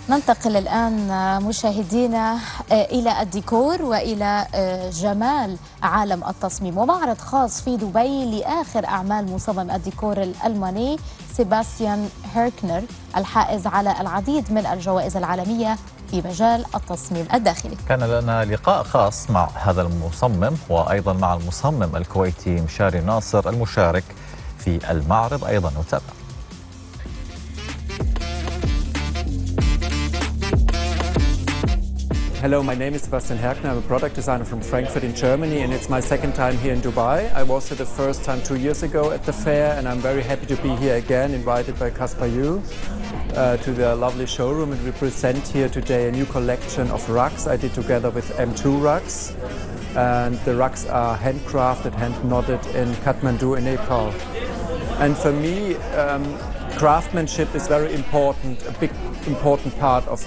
ننتقل الآن مشاهدينا إلى الديكور وإلى جمال عالم التصميم، ومعرض خاص في دبي لآخر أعمال مصمم الديكور الألماني سيباستيان هيركنر، الحائز على العديد من الجوائز العالمية في مجال التصميم الداخلي. كان لنا لقاء خاص مع هذا المصمم وأيضا مع المصمم الكويتي مشاري ناصر المشارك في المعرض. أيضا نتابع. Hello, my name is Sebastian Herkner. I'm a product designer from Frankfurt in Germany, and it's my second time here in Dubai. I was here the first time 2 years ago at the fair, and I'm very happy to be here again, invited by Kaspayu to the lovely showroom. And we present here today a new collection of rugs I did together with M2 rugs. And the rugs are handcrafted, hand-knotted in Kathmandu in Nepal. And for me, craftsmanship is very important, a big important part of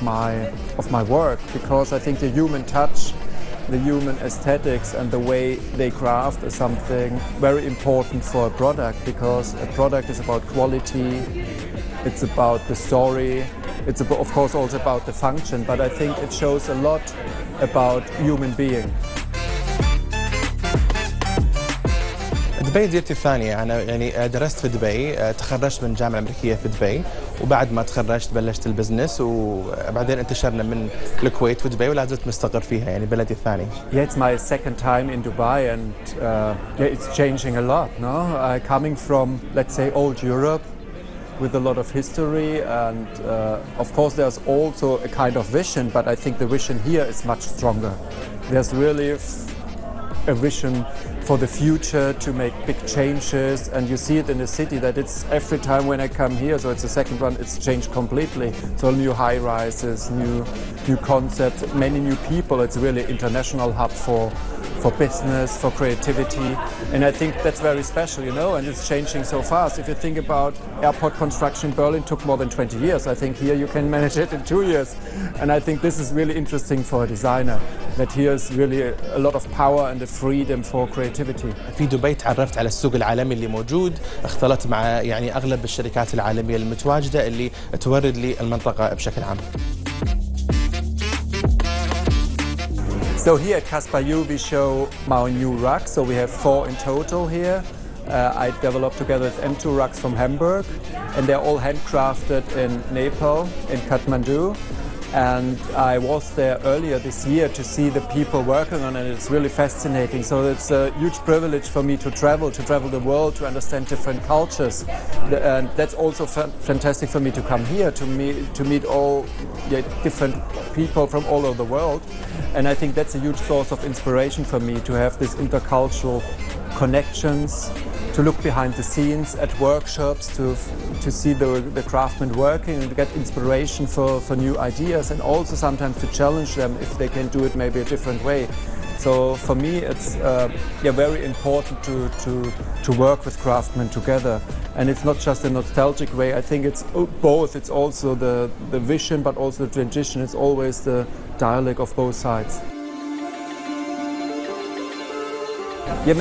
my work, because I think the human touch, the human aesthetics and the way they craft is something very important for a product, because a product is about quality, it's about the story, it's of course also about the function, but I think it shows a lot about human being. دبي ديرتي الثانية. أنا يعني درست في دبي، تخرجت من الجامعة الأمريكية في دبي، وبعد ما تخرجت بلشت البزنس، وبعدين انتشرنا من الكويت ودبي ولا زلت مستقر فيها، يعني بلدي الثاني. Yeah, it's my second time in Dubai, and yeah, it's changing a lot. No, coming from, let's say, old Europe with a lot of history, and of course there's also a kind of vision, but I think the vision here is much stronger. There's really a vision for the future to make big changes, and you see it in the city that it's every time when I come here, so it's the second one, it's changed completely. So new high rises, new concepts, many new people. It's really international hub for business, for creativity, and I think that's very special, you know, and it's changing so fast. If you think about airport construction in Berlin, took more than 20 years. I think here you can manage it in 2 years, and I think this is really interesting for a designer, that here's really a lot of power and the freedom for creativity. في دبي تعرفت على السوق العالمي اللي موجود، اختلطت مع يعني أغلب الشركات العالمية المتواجدة اللي تورد لي المنطقة بشكل عام. So here at Kaspayu we show our new rugs, so we have 4 in total here. I developed together with M2 rugs from Hamburg, and they're all handcrafted in Nepal, in Kathmandu. And I was there earlier this year to see the people working on it. It's really fascinating. So it's a huge privilege for me to travel the world, to understand different cultures. And that's also fantastic for me to come here, to meet all different people from all over the world. And I think that's a huge source of inspiration for me, to have these intercultural connections, to look behind the scenes at workshops, to see the craftsmen working and to get inspiration for new ideas, and also sometimes to challenge them if they can do it maybe a different way. So for me it's very important to work with craftsmen together, and it's not just a nostalgic way. I think it's both. It's also the vision, but also the tradition. It's always the dialogue of both sides.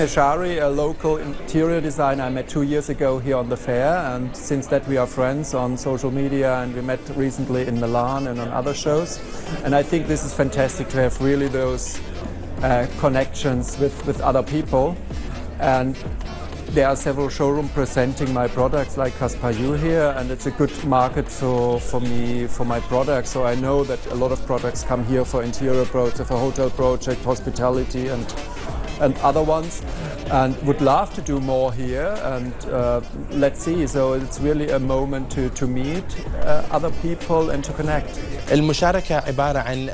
Meshari, a local interior designer I met 2 years ago here on the fair, and since that we are friends on social media, and we met recently in Milan and on other shows. And I think this is fantastic to have really those connections with other people. And there are several showrooms presenting my products like Kaspayu here, and it's a good market for me, for my products. So I know that a lot of products come here for interior projects, for hotel project, hospitality and other ones, and would love to do more here, and let's see. So it's really a moment to meet other people and to connect. المشاركة عبارة عن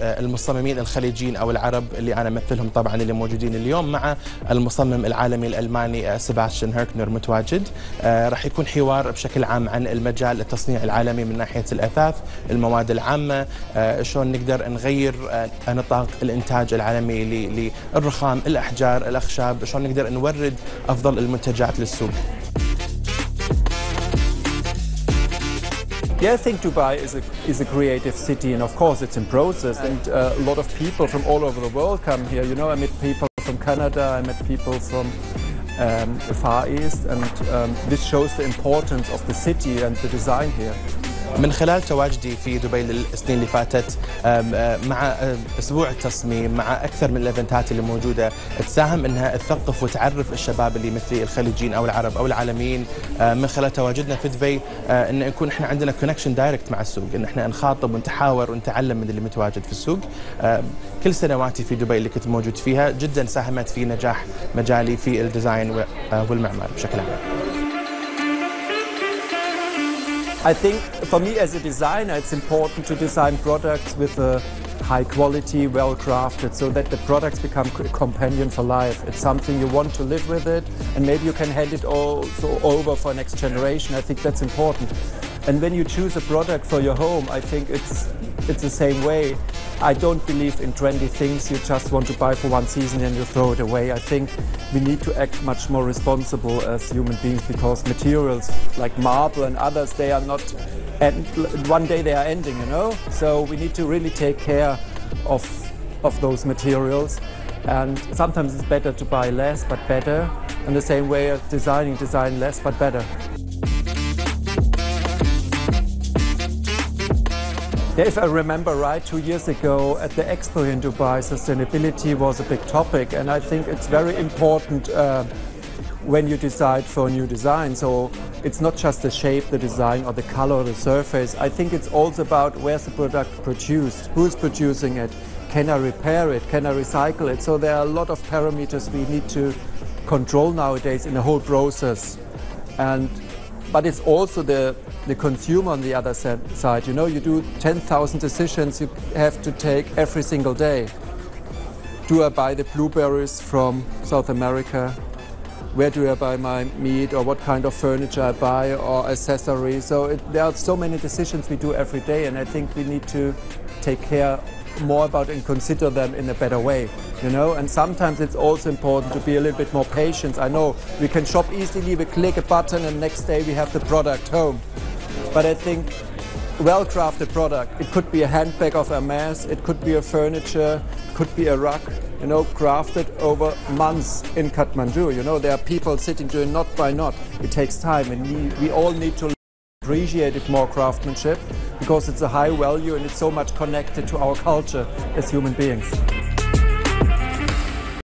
المصممين الخليجيين أو العرب اللي أنا أمثلهم طبعا، اللي موجودين اليوم، مع المصمم العالمي الألماني سيباستيان هيركنر متواجد. راح يكون حوار بشكل عام عن المجال التصنيع العالمي من ناحية الأثاث، المواد العامة، شلون نقدر نغير نطاق الإنتاج العالمي للرخام، الأحجار، الأخشاب، شلون نقدر نورد أفضل المنتجات للسوق. Yeah, I think Dubai is a creative city, and of course it's in process, and a lot of people from all over the world come here. You know, I met people from Canada, I met people from the Far East, and this shows the importance of the city and the design here. من خلال تواجدي في دبي السنين اللي فاتت مع أسبوع التصميم، مع أكثر من الإيفنتات اللي موجودة تساهم أنها تثقف وتعرف الشباب اللي مثلي الخليجيين أو العرب أو العالميين من خلال تواجدنا في دبي أن نكون إحنا عندنا كونكشن دايركت مع السوق، أن إحنا نخاطب ونتحاور ونتعلم من اللي متواجد في السوق. كل سنواتي في دبي اللي كنت موجود فيها جدا ساهمت في نجاح مجالي في الديزاين والمعمار بشكل عام. I think for me as a designer, it's important to design products with a high quality, well crafted, so that the products become a companion for life. It's something you want to live with it, and maybe you can hand it also over for next generation. I think that's important. And when you choose a product for your home, I think it's the same way. I don't believe in trendy things you just want to buy for one season and you throw it away. I think we need to act much more responsible as human beings, because materials like marble and others, they are not, and one day they are ending, you know? So we need to really take care of those materials. And sometimes it's better to buy less but better. In the same way as design less but better. If I remember right, 2 years ago at the Expo in Dubai, sustainability was a big topic, and I think it's very important when you decide for a new design. So it's not just the shape, the design, or the color, or the surface. I think it's also about where's the product produced, who's producing it, can I repair it, can I recycle it. So there are a lot of parameters we need to control nowadays in the whole process. But it's also the consumer on the other side. You know, you do 10,000 decisions you have to take every single day. Do I buy the blueberries from South America? Where do I buy my meat, or what kind of furniture I buy, or accessories? So there are so many decisions we do every day, and I think we need to take care more about and consider them in a better way, you know. And sometimes it's also important to be a little bit more patient. I know we can shop easily, we click a button and next day we have the product home. But I think well-crafted product, it could be a handbag of Hermes, it could be a furniture, it could be a rug, you know, crafted over months in Kathmandu. You know, there are people sitting doing knot by knot. It takes time, and we all need to appreciate it more, craftsmanship, because it's a high value and it's so much connected to our culture as human beings.